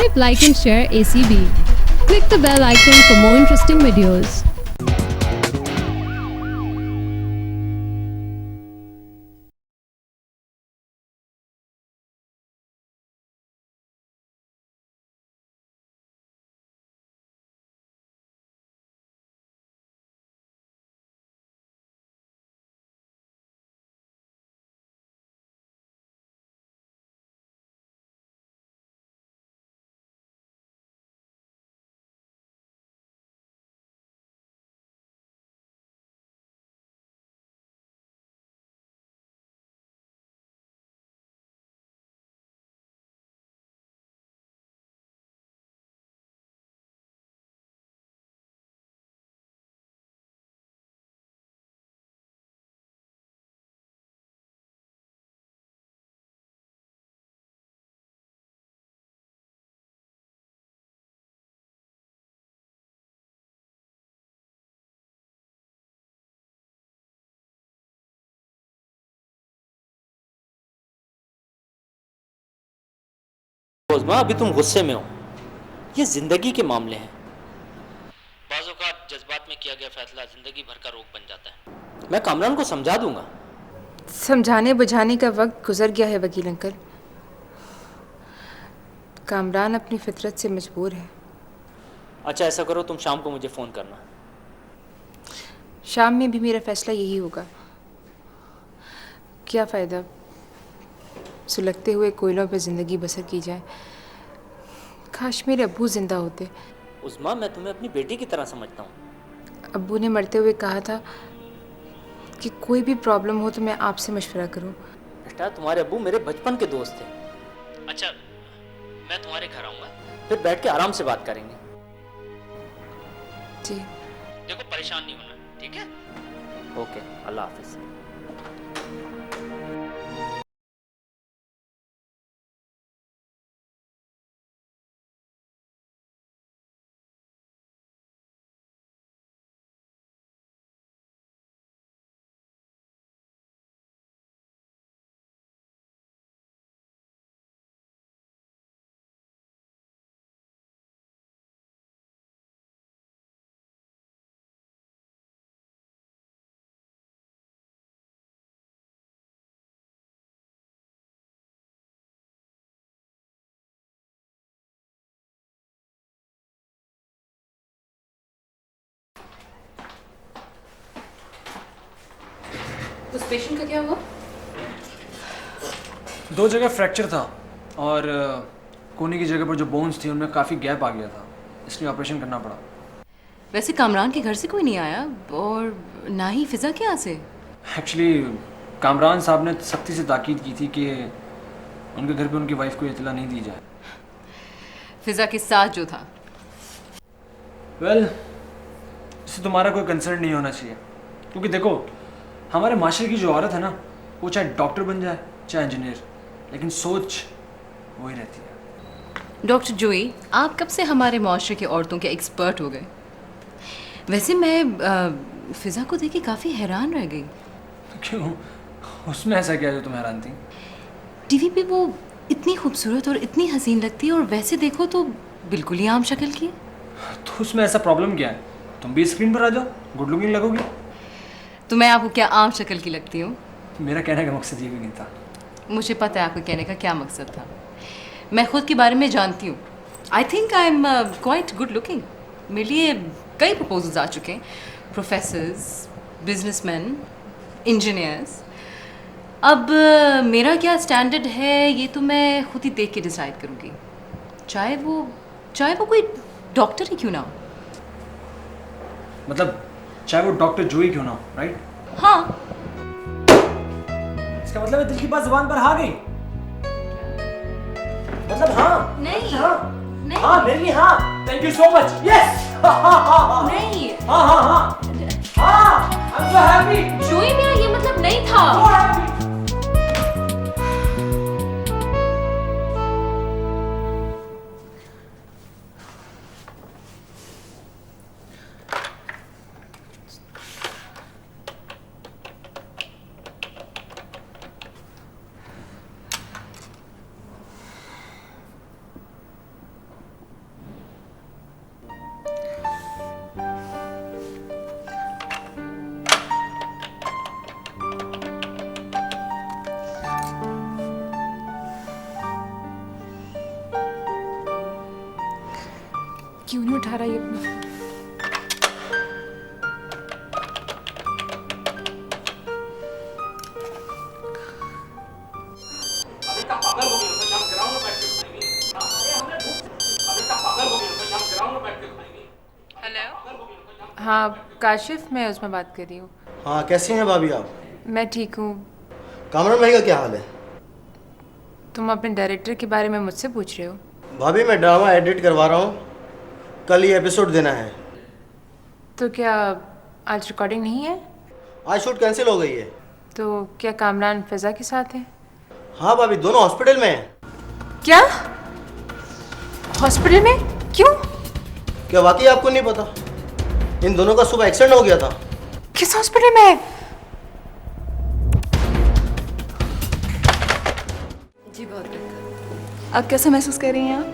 Subscribe, like and share ACB. Click the bell icon for more interesting videos. उस्मा, अभी तुम गुस्से में हो। ये जिंदगी के मामले हैं। बाज़ औक़ात जज्बात में किया गया फैसला जिंदगी भर का रोग बन जाता है। मैं कामरान को समझा दूंगा। समझाने बुझाने का वक्त गुजर गया है वकील अंकल। कामरान अपनी फितरत से मजबूर है। अच्छा, ऐसा करो, तुम शाम को मुझे फ़ोन करना। शाम में भी मेरा फैसला यही होगा। क्या फ़ायदा सुलगते हुए कोयलों पर ज़िंदगी बसर की जाए। काश मेरे अब्बू ज़िंदा होते। उस्मा, मैं तुम्हें अपनी बेटी की तरह समझता हूँ। अब्बू ने मरते हुए कहा था कि कोई भी प्रॉब्लम हो तो मैं आपसे मशवरा करूं। बेटा, तुम्हारे अब्बू मेरे बचपन के दोस्त थे। अच्छा, मैं तुम्हारे घर आऊँगा, फिर बैठ के आराम से बात करेंगे। जी। देखो, परेशान नहीं होना, ठीक है? ओके, अल्लाह हाफिज़। उस पेशेंट का क्या हुआ? 2 जगह फ्रैक्चर था और कोने की जगह पर जो बोन्स थी उनमें काफ़ी गैप आ गया था, इसलिए ऑपरेशन करना पड़ा। वैसे कामरान के घर से कोई नहीं आया और ना ही फिजा के यहाँ से। एक्चुअली कामरान साहब ने सख्ती से ताकीद की थी कि उनके घर पे उनकी वाइफ को इतला नहीं दी जाए। फिजा के साथ जो था। वेल, इससे तुम्हारा कोई कंसर्न नहीं होना चाहिए, क्योंकि देखो, हमारे माशरे की जो औरत है ना, वो चाहे डॉक्टर बन जाए चाहे इंजीनियर, लेकिन सोच वही रहती है। डॉक्टर जोई, आप कब से हमारे माशरे के औरतों के एक्सपर्ट हो गए? वैसे मैं फिजा को देख के काफ़ी हैरान रह गई। क्यों? उसमें ऐसा क्या जो तुम हैरान थी? टीवी पे वो इतनी खूबसूरत और इतनी हसीन लगती है और वैसे देखो तो बिल्कुल ही आम शक्ल की है। तो उसमें ऐसा प्रॉब्लम क्या है? तुम भी स्क्रीन पर आ जाओ, गुड लुकिंग लगोगी। तो मैं आपको क्या आम शक्ल की लगती हूँ? मेरा कहने का मकसद ये भी नहीं था। मुझे पता है आपको कहने का क्या मकसद था। मैं खुद के बारे में जानती हूँ। I think I am quite good looking. मेरे लिए कई प्रपोजल्स आ चुके हैं, प्रोफेसर्स, बिजनेसमैन, इंजीनियर्स। अब मेरा क्या स्टैंडर्ड है ये तो मैं खुद ही देख के डिसाइड करूँगी, चाहे वो कोई डॉक्टर ही क्यों ना हो। मतलब चाहे वो डॉक्टर जोई क्यों ना हो, राइट? हाँ। इसका मतलब है दिल की बात जुबान पर आ गई। मतलब हाँ। नहीं। हाँ। नहीं। हाँ, मेरे लिए हाँ। Thank you so much. Yes. नहीं। हाँ हाँ हाँ। हाँ, I'm so happy. जोई, मेरा ये मतलब नहीं था। So happy. क्यों नहीं उठा रहा ये अपना फोन? हाँ काशिफ, मैं उसमें बात कर रही हूँ। हाँ, कैसी हैं भाभी आप? मैं ठीक हूँ। कामरान भाई का क्या हाल है? तुम अपने डायरेक्टर के बारे में मुझसे पूछ रहे हो? भाभी मैं ड्रामा एडिट करवा रहा हूँ, कल ये एपिसोड देना है। तो क्या आज रिकॉर्डिंग नहीं है? आज शूट कैंसिल हो गई है। तो क्या कामरान फिजा के साथ है? हाँ भाभी, दोनों हॉस्पिटल में हैं। क्या? हॉस्पिटल में? क्यों? क्या वाकई आपको नहीं पता? इन दोनों का सुबह एक्सीडेंट हो गया था। किस हॉस्पिटल में? जी बहुत बेहतर। अब कैसा महसूस कर रही हैं आप?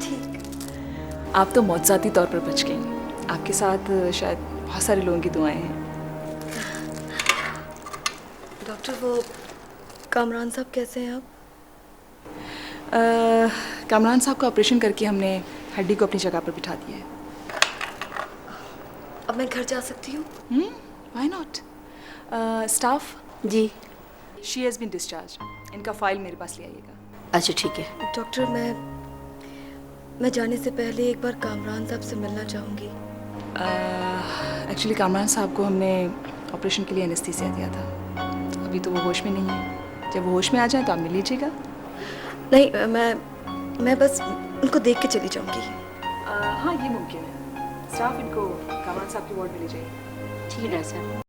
ठीक। आप तो मौजूदी तौर पर बच गई। आपके साथ शायद बहुत सारे लोगों की दुआएं हैं। डॉक्टर, वो कामरान साहब कैसे हैं आप? कामरान साहब का ऑपरेशन करके हमने हड्डी को अपनी जगह पर बिठा दिया है। अब मैं घर जा सकती हूँ? Why not? Staff ji. She has been discharge. इनका फाइल मेरे पास ले आइएगा। अच्छा ठीक है। डॉक्टर, मैं जाने से पहले एक बार कामरान साहब से मिलना चाहूँगी। एक्चुअली कामरान साहब को हमने ऑपरेशन के लिए एनेस्थीसिया दिया था। अभी तो वो होश में नहीं है। जब वो होश में आ जाए तो आप मिल लीजिएगा। नहीं, मैं बस उनको देख के चली जाऊँगी। हाँ, ये मुमकिन है। स्टाफ इनको कामरान साहब की वार्ड में ले जाइए। ठीक है सर।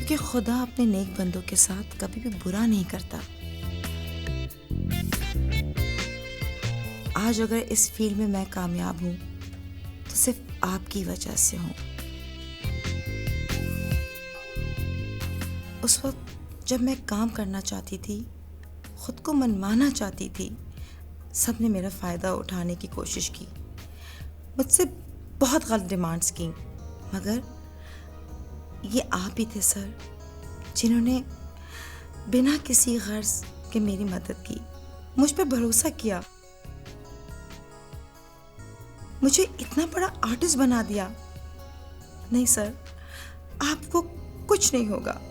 क्योंकि खुदा अपने नेक बंदों के साथ कभी भी बुरा नहीं करता। आज अगर इस फील्ड में मैं कामयाब हूं तो सिर्फ आपकी वजह से हूं। उस वक्त जब मैं काम करना चाहती थी, खुद को मनमाना चाहती थी, सबने मेरा फ़ायदा उठाने की कोशिश की, मुझसे बहुत गलत डिमांड्स की, मगर ये आप ही थे सर जिन्होंने बिना किसी गर्ज के मेरी मदद की, मुझ पर भरोसा किया, मुझे इतना बड़ा आर्टिस्ट बना दिया। नहीं सर, आपको कुछ नहीं होगा।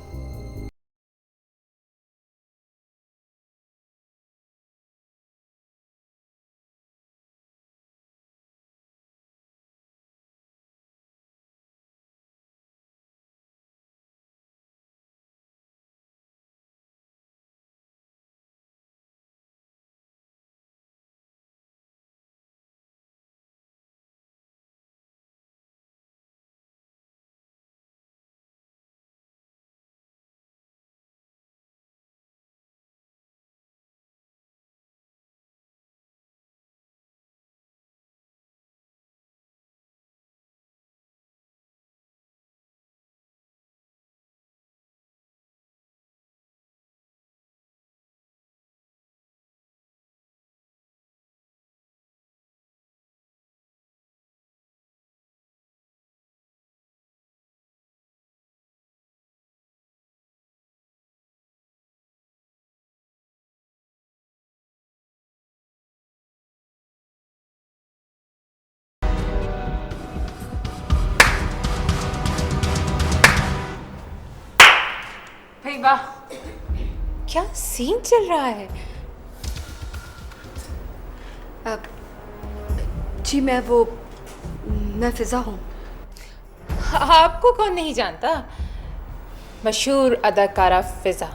भाई वाह, क्या सीन चल रहा है। जी मैं फिजा हूँ। आपको कौन नहीं जानता। मशहूर अदाकारा फिज़ा।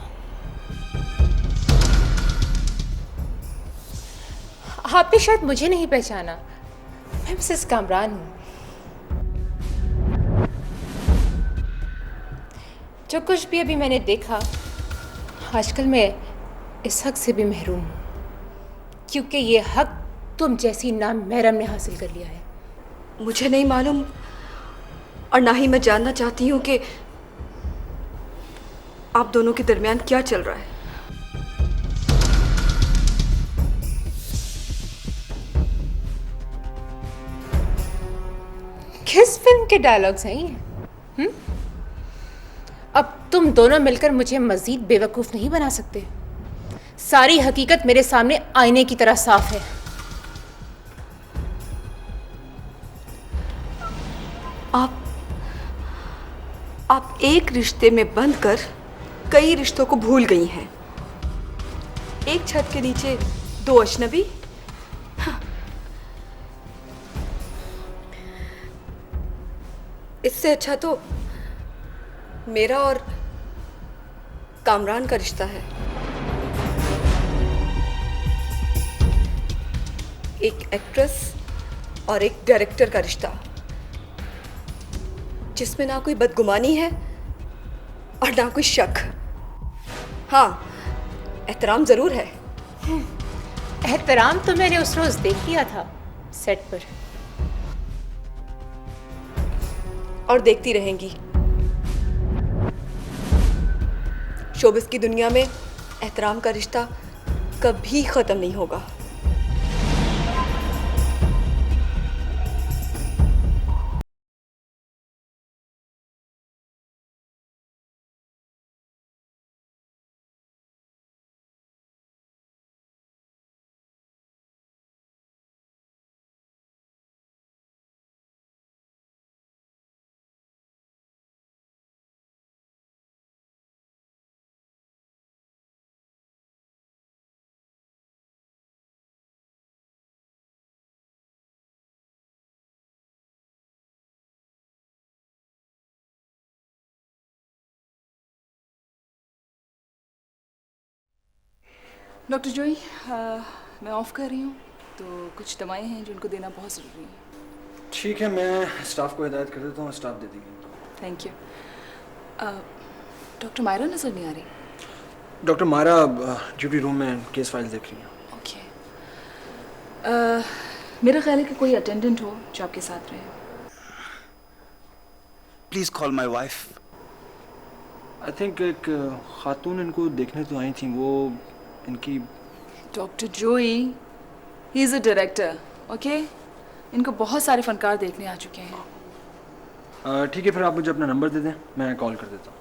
आपने शायद मुझे नहीं पहचाना, मैं मिसेस कामरान हूँ। जो कुछ भी अभी मैंने देखा, आजकल मैं इस हक से भी महरूम हूँ, क्योंकि ये हक तुम जैसी नामहरम ने हासिल कर लिया है। मुझे नहीं मालूम और ना ही मैं जानना चाहती हूँ कि आप दोनों के दरमियान क्या चल रहा है। किस फिल्म के डायलॉग्स हैं ये? अब तुम दोनों मिलकर मुझे मजीद बेवकूफ़ नहीं बना सकते। सारी हकीकत मेरे सामने आईने की तरह साफ है। आप एक रिश्ते में बंध कर कई रिश्तों को भूल गई हैं। एक छत के नीचे दो अजनबी। इससे अच्छा तो मेरा और कामरान का रिश्ता है। एक एक्ट्रेस और एक डायरेक्टर का रिश्ता, जिसमें ना कोई बदगुमानी है और ना कोई शक। हाँ, एहतराम जरूर है। एहतराम तो मैंने उस रोज देख लिया था सेट पर, और देखती रहेंगी। शोबिस की दुनिया में एहतराम का रिश्ता कभी खत्म नहीं होगा। डॉक्टर जोई, मैं ऑफ कर रही हूँ, तो कुछ दवाएं हैं जो उनको देना बहुत ज़रूरी है। ठीक है, मैं स्टाफ को हिदायत कर देता हूँ, स्टाफ दे देगी। Thank you. डॉक्टर मायरा नज़र नहीं आ रही। डॉक्टर मायरा ड्यूटी रूम में केस फाइल देख रही हैं। ओके। मेरा ख्याल है कि कोई अटेंडेंट हो जो आपके साथ रहे। Please call my wife. I think एक खातून इनको देखने तो आई थी, वो इनकी। डॉक्टर जोई, he is a director, okay? इनको बहुत सारे फनकार देखने आ चुके हैं। ठीक है, फिर आप मुझे अपना नंबर दे दें, मैं कॉल कर देता हूँ।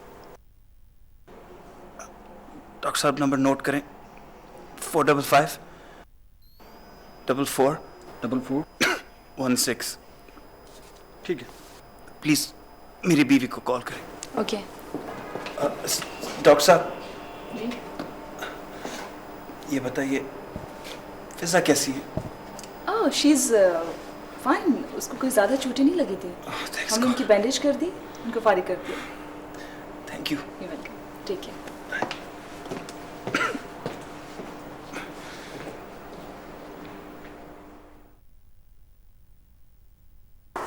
डॉक्टर साहब नंबर नोट करें, 455 44 16। ठीक है, प्लीज मेरी बीवी को कॉल करें। ओके। डॉक्टर साहब, ये बताइए फिजा कैसी है? ओह, शी इज़ फाइन। उसको कोई ज़्यादा चोटें नहीं लगी थी। हमने उनकी बैंडेज कर दी, उनको फारिग कर दिया। Thank you. You welcome. Take care.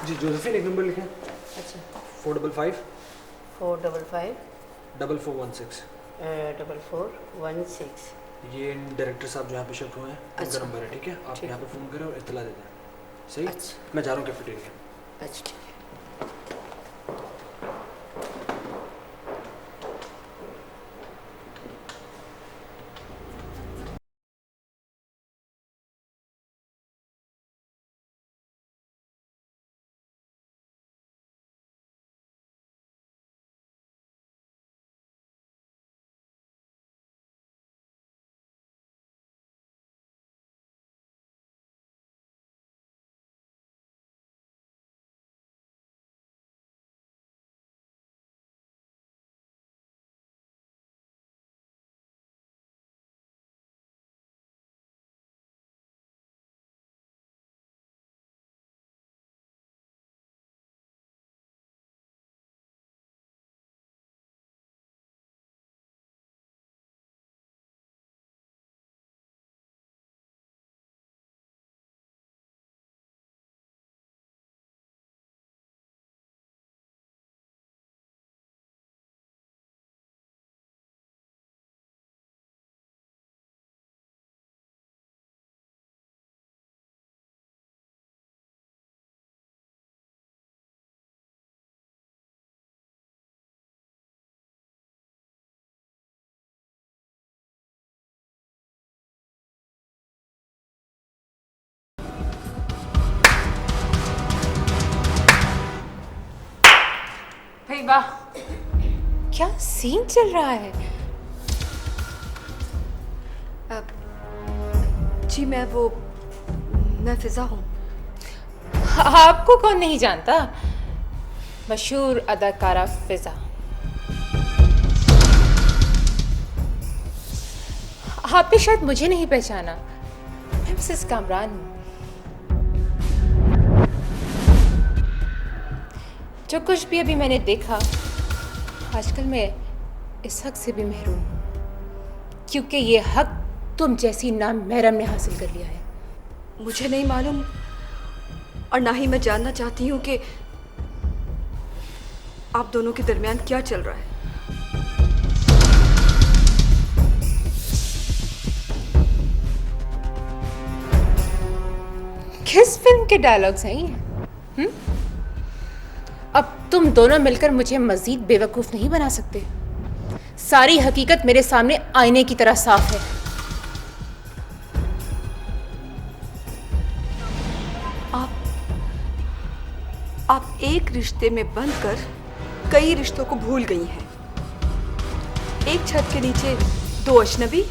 जी जोसेफिन, एक नंबर लिखें। अच्छा। 455 455 4416। 4416। ये डायरेक्टर साहब जो यहाँ पे शिफ्ट हुए हैं, अच्छा। उनका नंबर है। ठीक है, आप यहाँ पे फ़ोन करें और इत्तला दे दें। सही? अच्छा। मैं जा रहा हूँ कैफेटेरिया। अच्छा, ठीक है। अरे वाह, क्या सीन चल रहा है। जी मैं फिजा हूँ। आपको कौन नहीं जानता, मशहूर अदाकारा फिजा। आपने शायद मुझे नहीं पहचाना, मैं मिसेस कामरान हूँ। जो कुछ भी अभी मैंने देखा, आजकल मैं इस हक से भी महरूम हूँ, क्योंकि ये हक तुम जैसी नामहरम ने हासिल कर लिया है। मुझे नहीं मालूम और ना ही मैं जानना चाहती हूँ कि आप दोनों के दरमियान क्या चल रहा है। किस फिल्म के डायलॉग्स हैं ये? अब तुम दोनों मिलकर मुझे मजीद बेवकूफ नहीं बना सकते। सारी हकीकत मेरे सामने आईने की तरह साफ है। आप एक रिश्ते में बंधकर कई रिश्तों को भूल गई हैं। एक छत के नीचे दो अजनबी।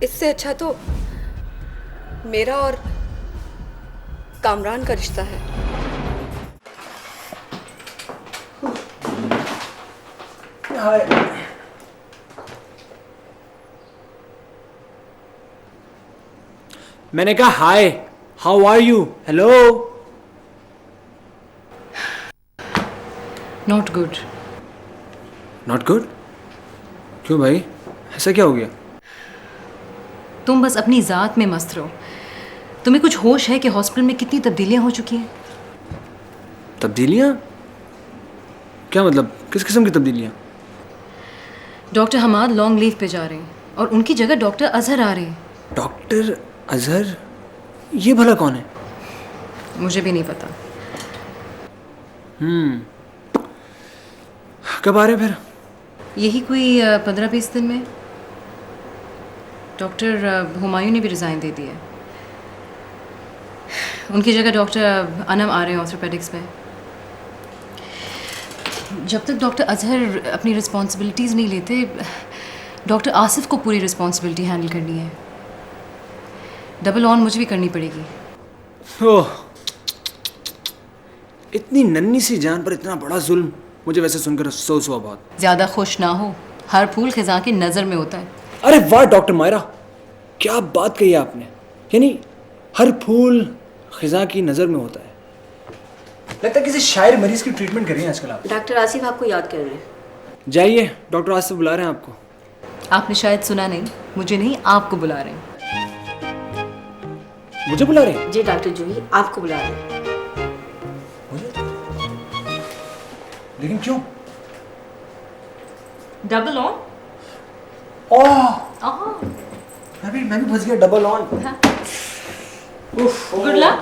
इससे अच्छा तो मेरा और कामरान का रिश्ता है। मैंने कहा hi, how are you, hello. Not good. Not good? क्यों भाई, ऐसा क्या हो गया? तुम बस अपनी ज़ात में मस्त रहो। तुम्हें कुछ होश है कि हॉस्पिटल में कितनी तब्दीलियां हो चुकी हैं? तब्दीलियां? क्या मतलब, किस किस्म की तब्दीलियां? डॉक्टर हमाद लॉन्ग लीव पे जा रहे हैं और उनकी जगह डॉक्टर अजहर आ रहे हैं। डॉक्टर अजहर? ये भला कौन है? मुझे भी नहीं पता। कब आ रहे हैं फिर? यही कोई 15-20 दिन में। डॉक्टर हुमायूं ने भी रिज़ाइन दे दिया है। उनकी जगह डॉक्टर अनम आ रहे हैं ऑर्थोपेडिक्स में। जब तक डॉक्टर अजहर अपनी रिस्पॉन्सिबिलिटीज़ नहीं लेते, डॉक्टर आसिफ को पूरी रिस्पॉन्सिबिलिटी हैंडल करनी है। डबल ऑन मुझे भी करनी पड़ेगी। ओह, इतनी नन्ही सी जान पर इतना बड़ा जुल्म, मुझे वैसे सुनकर अफसोस हुआ बहुत। ज़्यादा खुश ना हो, हर फूल खिज़ां की नज़र में होता है। अरे वाह डॉक्टर मायरा, क्या बात कही आपने। यानी हर फूल खिज़ां की नज़र में होता है। लगता है किसी शायर मरीज की ट्रीटमेंट कर रही हैं आजकल आप। डॉक्टर आसिफ आपको याद कर रहे हैं। जाइए, डॉक्टर आसिफ बुला रहे हैं आपको। आपने शायद सुना नहीं, मुझे नहीं, आपको बुला रहे हैं। मुझे बुला रहे हैं? जी डॉक्टर जूही आपको बुला रहे हैं। लेकिन क्यों? Double on? ओह, मैं भी फंस गया double on. Good luck.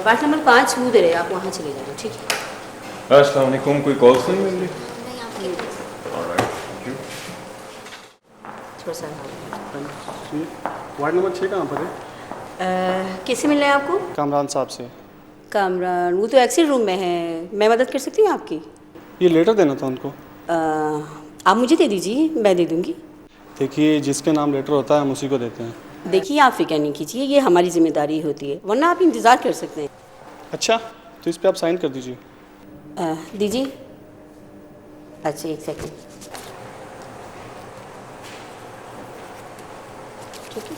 Ward number 5 वो दे रहे हैं, आप वहाँ चले जाना, ठीक है? अस्सलाम वालेकुम, कोई कॉल तो नहीं मिल रही? थोड़ा सा वार्ड नंबर 6 कहाँ पर है? किससे मिलना है आपको? कामरान साहब से। कामरान, वो तो एक्सीडेंट रूम में है। मैं मदद कर सकती हूँ आपकी? ये लेटर देना था उनको। आप मुझे दे दीजिए, मैं दे दूँगी। देखिए, जिसके नाम लेटर होता है हम उसी को देते हैं। देखिए, आप फिक्र नहीं कीजिए, ये हमारी जिम्मेदारी होती है, वरना आप इंतज़ार कर सकते हैं। अच्छा, तो इस पर आप साइन कर दीजिए। दीजिए। अच्छा, एक सेकंड। ठीक है,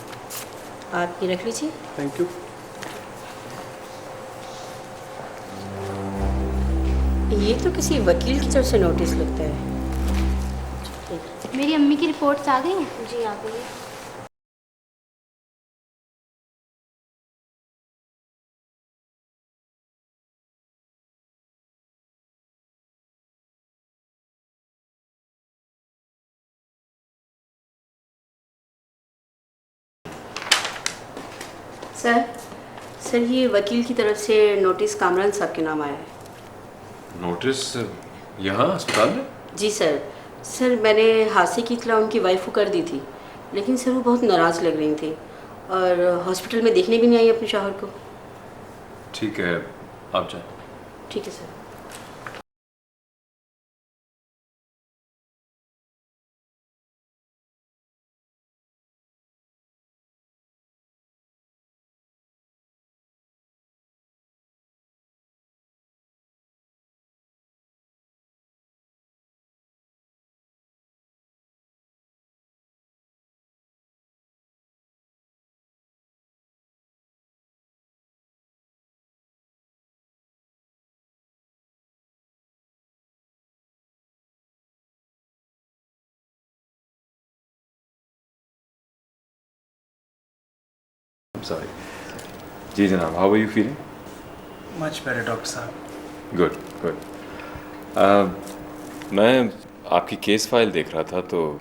आप ये रख लीजिए। Thank you. ये तो किसी वकील की तरफ से नोटिस लगता है। मेरी अम्मी की रिपोर्ट्स आ गई हैं? जी आ गई है। सर सर ये वकील की तरफ से नोटिस कामरान साहब के नाम आया है। नोटिस यहाँ अस्पताल में? जी सर। सर मैंने हादसे की इत्तला उनकी वाइफ को कर दी थी, लेकिन सर वो बहुत नाराज़ लग रही थी और हॉस्पिटल में देखने भी नहीं आई अपने शौहर को। ठीक है, आप जाएं। ठीक है सर। Sorry. जी जनाब, how are you feeling? Much better doctor साहब। Good, good. मैं आपकी केस फाइल देख रहा था तो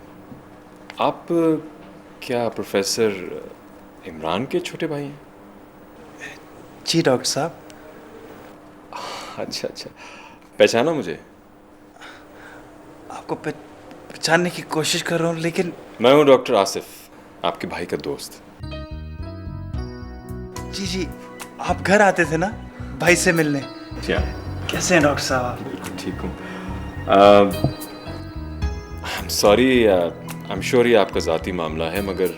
आप क्या प्रोफेसर इमरान के छोटे भाई हैं? जी डॉक्टर साहब। अच्छा अच्छा, पहचाना मुझे? आपको पहचानने की कोशिश कर रहा हूँ लेकिन मैं हूँ डॉक्टर आसिफ, आपके भाई का दोस्त। जी जी, आप घर आते थे ना भाई से मिलने? क्या? कैसे हैं डॉक्टर साहब? बिल्कुल ठीक हूँ। I am sorry, I am sure ये आपका ज़ाती मामला है, मगर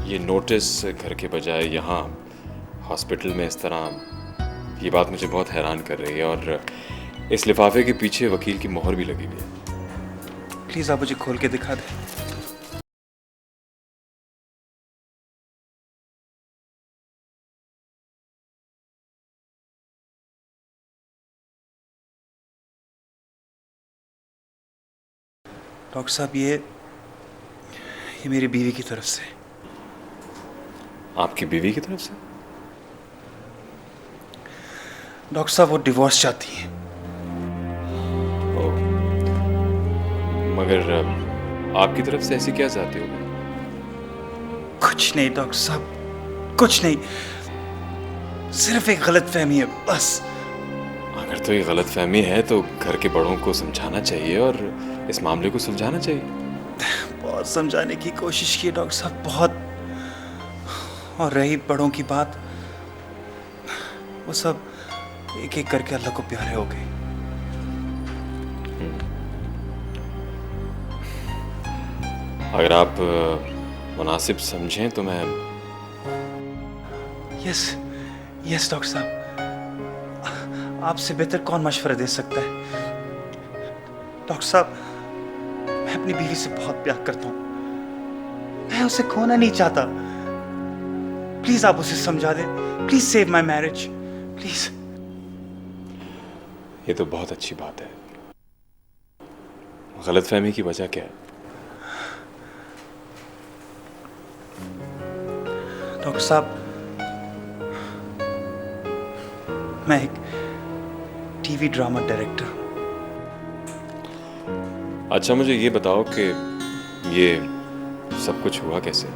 ये नोटिस घर के बजाय यहाँ हॉस्पिटल में इस तरह, ये बात मुझे बहुत हैरान कर रही है। और इस लिफाफे के पीछे वकील की मोहर भी लगी हुई है। प्लीज़ आप मुझे खोल के दिखा दें। डॉक्टर साहब ये मेरी बीवी की तरफ से। आपकी बीवी की तरफ से? डॉक्टर साहब वो डिवोर्स चाहती हैं। मगर आपकी तरफ से ऐसी क्या चाहती हो? कुछ नहीं डॉक्टर साहब, कुछ नहीं, सिर्फ एक गलतफहमी है बस। अगर तो ये गलतफहमी है तो घर के बड़ों को समझाना चाहिए और इस मामले को सुलझाना चाहिए। बहुत समझाने की कोशिश की डॉक्टर साहब, बहुत। और रही बड़ों की बात, वो सब एक एक करके अल्लाह को प्यारे हो गए। अगर आप मुनासिब समझें तो मैं। यस यस डॉक्टर साहब, आपसे बेहतर कौन मशवरा दे सकता है। डॉक्टर साहब मैं अपनी बीवी से बहुत प्यार करता हूँ, मैं उसे खोना नहीं चाहता। प्लीज आप उसे समझा दें, please save my marriage, please. ये तो बहुत अच्छी बात है। गलतफहमी की वजह क्या है? डॉक्टर साहब मैं एक टीवी ड्रामा डायरेक्टर हूँ। अच्छा मुझे ये बताओ कि ये सब कुछ हुआ कैसे?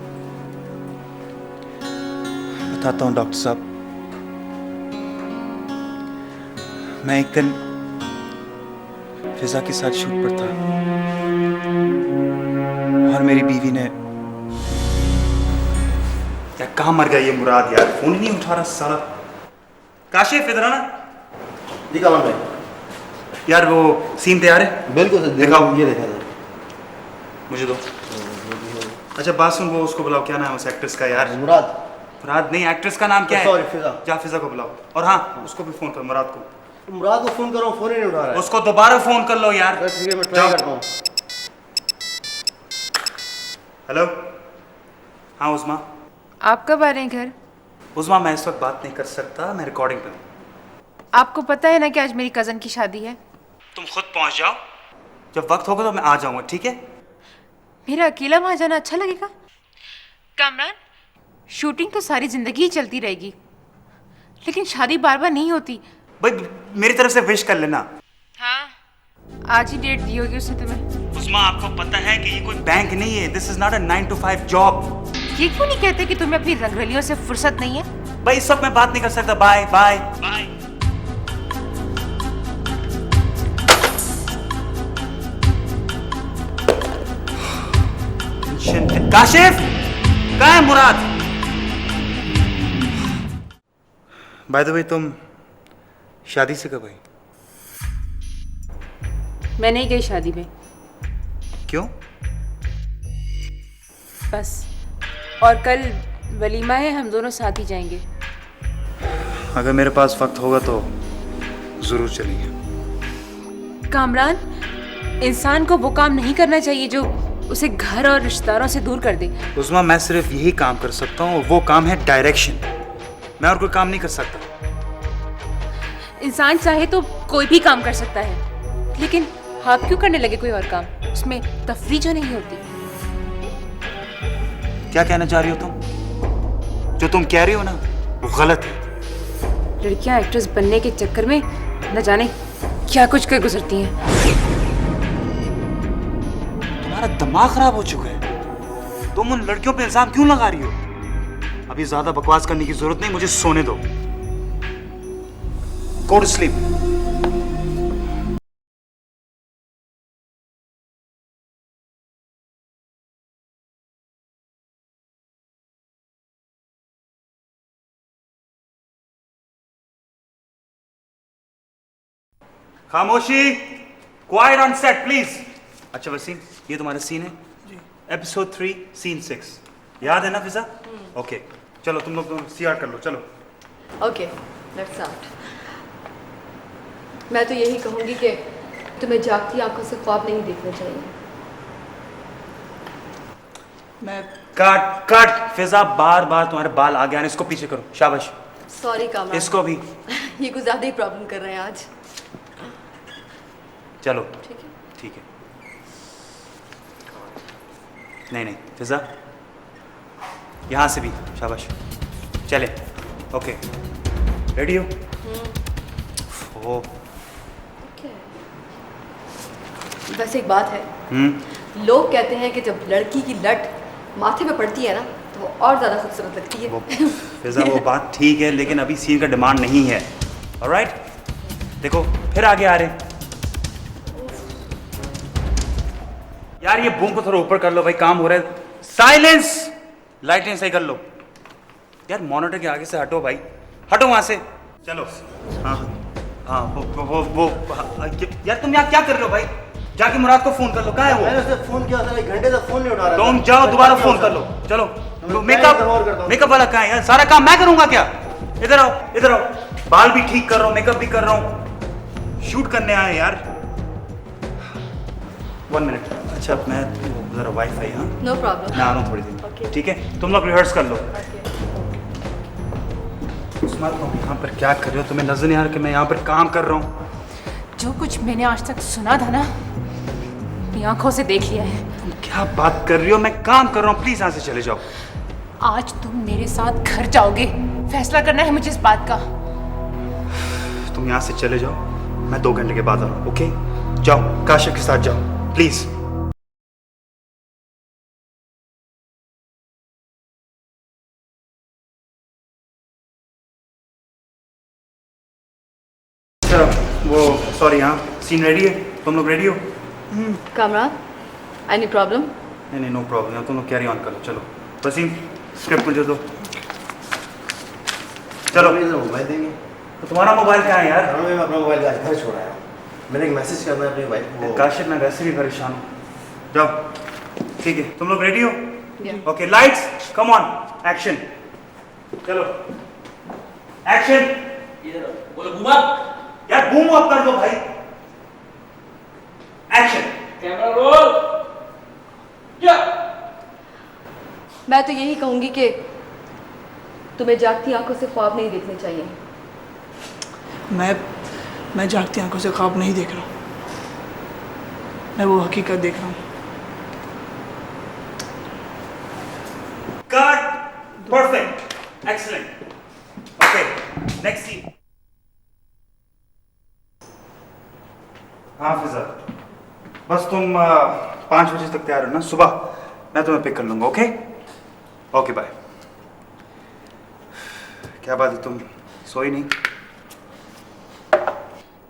बताता हूँ डॉक्टर साहब। मैं एक दिन फिजा के साथ शूट पर था और मेरी बीवी ने, यार कहाँ मर गया ये मुराद, यार फोन ही नहीं उठा रहा साला। काशिफ इधर आना। जी कामरान भाई। यार वो सीन तैयार है? बिल्कुल सर, दिखाओ। ये देखा था। मुझे दो। अच्छा बात सुन, वो उसको बुलाओ, क्या नाम है उस एक्ट्रेस का यार? मुराद। मुराद नहीं, एक्ट्रेस का नाम क्या है? सॉरी फिजा। जा फिजा को बुलाओ, और हाँ उसको भी फोन कर, मुराद को। मुराद को फोन करो, फोन ही नहीं उठा रहा है। उसको दोबारा फोन कर लो यार। ठीक है मैं ट्राई करता हूँ। हेलो, हाँ उस्मा। आप कब आ रहे हैं घर? उस्मा मैं इस वक्त बात नहीं कर सकता, मैं रिकॉर्डिंग पे हूँ। आपको पता है ना कि आज मेरी कज़न की शादी है? तुम खुद पहुंच जाओ, जब वक्त होगा तो मैं आ जाऊंगा, ठीक है? मेरा अकेला वहां जाना अच्छा लगेगा? कामरान, शूटिंग तो सारी जिंदगी ही चलती रहेगी, लेकिन शादी बार बार नहीं होती। भाई मेरी तरफ से विश कर लेना। हाँ, आज ही डेट दी होगी उसने तुम्हें। उस्मा आपको पता है कि ये कोई बैंक नहीं है, this is not a 9 to 5 job. ये क्यों नहीं कहते कि तुम्हें अपनी रंगरलियों से फुर्सत नहीं है? भाई इस वक्त मैं बात नहीं कर सकता। Bye bye bye. काशिफ कहाँ है मुराद? बाय द वे तुम शादी से कब आई? मैं नहीं गई शादी में, क्यों? बस। और कल वलीमा है, हम दोनों साथ ही जाएंगे। अगर मेरे पास वक्त होगा तो जरूर चलेंगे। कामरान, इंसान को वो काम नहीं करना चाहिए जो उसे घर और रिश्तेदारों से दूर कर दे। उस्मा, मैं सिर्फ यही काम कर सकता हूँ, वो काम है डायरेक्शन। मैं और कोई काम नहीं कर सकता। इंसान चाहे तो कोई भी काम कर सकता है, लेकिन आप क्यों करने लगे कोई और काम? उसमें तफरीह जो नहीं होती। क्या कहना चाह रही हो तुम? जो तुम कह रही हो ना वो गलत है। लड़कियां एक्ट्रेस बनने के चक्कर में न जाने क्या कुछ कर गुजरती हैं। तुम्हारा दिमाग खराब हो चुका है। तुम उन लड़कियों पे इल्जाम क्यों लगा रही हो? अभी ज्यादा बकवास करने की जरूरत नहीं, मुझे सोने दो। Go to sleep. खामोशी, क्वाइट ऑन सेट प्लीज। अच्छा वसीम, ये तुम्हारा सीन है जी। एपिसोड 3 सीन 6 याद है ना फिजा? ओके चलो तुम लोग सीआर कर लो, चलो। Okay let's start. मैं तो यही कहूँगी कि तुम्हें जागती आंखों से ख्वाब नहीं देखना चाहिए। मैं कट कट। फिजा बार बार तुम्हारे बाल आगे आने, इसको पीछे करो। शाबाश। सॉरी कामरान, इसको भी। ये कुछ ज़्यादा ही प्रॉब्लम कर रहे हैं आज। चलो ठीक है ठीक है। नहीं नहीं फिजा, यहाँ से भी। शाबाश, चले। ओके रेडी हो? ओ बस एक बात है, लोग कहते हैं कि जब लड़की की लट माथे पे पड़ती है ना तो वो और ज़्यादा खूबसूरत लगती है। फिजा वो बात ठीक है, लेकिन अभी सीन का डिमांड नहीं है। ऑलराइट, देखो फिर आगे आ रहे हैं। यार ये बूम को थोड़ा ऊपर कर लो भाई, काम हो रहा है। साइलेंस, लाइटें सही कर लो। यार मॉनिटर के आगे से हटो भाई, हटो वहां से। चलो हाँ हाँ वो यार तुम यहाँ क्या कर रहे हो भाई? जाके मुराद को फोन कर लो। कहाँ है वो? मैंने उसे फोन किया था, 1 घंटे तक फोन नहीं उठा रहा। तुम जाओ दोबारा फोन कर लो। चलो मेकअप वाला कहाँ है यार? सारा काम मैं करूंगा क्या? इधर आओ इधर आओ। बाल भी ठीक कर रहा हूँ, मेकअप भी कर रहा हूँ, शूट करने आए यार। 1 मिनट। अच्छा मैं जरा वाईफाई। हाँ नो प्रॉब्लम, मैं आ रहा हूँ थोड़ी देर। ठीक है तुम लोग रिहर्स कर लो। उस्मा तुम यहाँ पर क्या कर रहे हो? तुम्हें नजर नहीं आ रहा कि मैं यहाँ पर काम कर रहा हूँ? जो कुछ मैंने आज तक सुना था ना, अपनी आंखों से देख लिया है। तुम क्या बात कर रही हो? मैं काम कर रहा हूँ, प्लीज यहाँ से चले जाओ। आज तुम मेरे साथ घर जाओगे, फैसला करना है मुझे इस बात का। तुम यहाँ से चले जाओ, मैं 2 घंटे के बाद आ रहा हूँ। ओके जाओ, काशिफ के साथ जाओ प्लीज। वो सॉरी, हाँ सीन रेडी है? तुम लोग रेडी हो? Kamran any problem? नहीं नहीं नो प्रॉब्लम, तुम लोग कैरी ऑन कर लो। चलो वसीम स्क्रिप्ट मुझे दो। चलो मोबाइल देंगे तो तुम्हारा मोबाइल कहाँ है यार? मैं अपना मोबाइल घर छोड़ा है। मैंने एक मैसेज करना है अपनी वाइफ को। काशिफ मैं वैसे भी परेशान हूँ। जाओ ठीक है, तुम लोग रेडी हो? Okay lights come on, action. चलो एक्शन। बोलो बूमा। यार बूम अप कर दो भाई। एक्शन। Camera roll. या मैं तो यही कहूँगी कि तुम्हें जागती आंखों से ख्वाब नहीं देखने चाहिए। मैं जागती आंखों से ख्वाब नहीं देख रहा हूँ, मैं वो हकीकत देख रहा हूँ। Cut, perfect, excellent. Okay next scene. हाँ फिजा, बस तुम 5 बजे तक तैयार हो ना? सुबह मैं तुम्हें पिक कर लूंगा। Okay okay bye. क्या बात है, तुम सोई नहीं?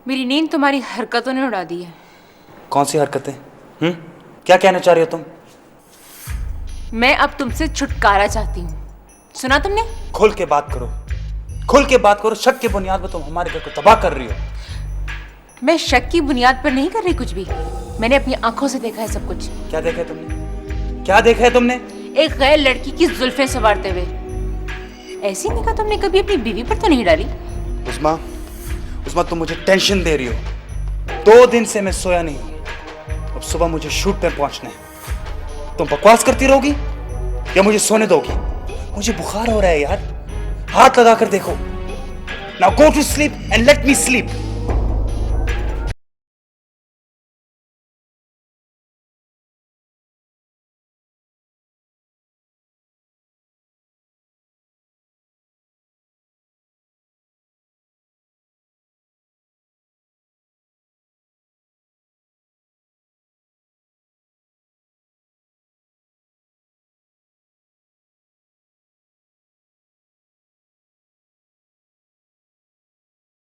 मेरी नींद तुम्हारी हरकतों ने उड़ा दी है। कौन सी हरकतें? क्या कहना चाह रही हो तुम? मैं अब तुमसे छुटकारा चाहती हूँ। सुना तुमने? खुल के बात करो, खुल के बात करो। शक के बुनियाद पर तुम हमारे घर को तबाह कर रही हो। मैं शक की बुनियाद पर नहीं कर रही कुछ भी। मैंने अपनी आंखों से देखा है सब कुछ। क्या देखा है तुमने? क्या देखा है तुमने? एक गैर लड़की की जुल्फें संवारते हुए। ऐसी निगाह तुमने कभी अपनी बीवी पर तो नहीं डाली? उस्मा, उस्मा तुम मुझे टेंशन दे रही हो। 2 दिन से मैं सोया नहीं हूं। अब सुबह मुझे शूट पे पहुंचना है। तुम बकवास करती रहोगी या मुझे सोने दोगी? मुझे बुखार हो रहा है यार, हाथ लगा कर देखो। Now go to sleep and let me sleep.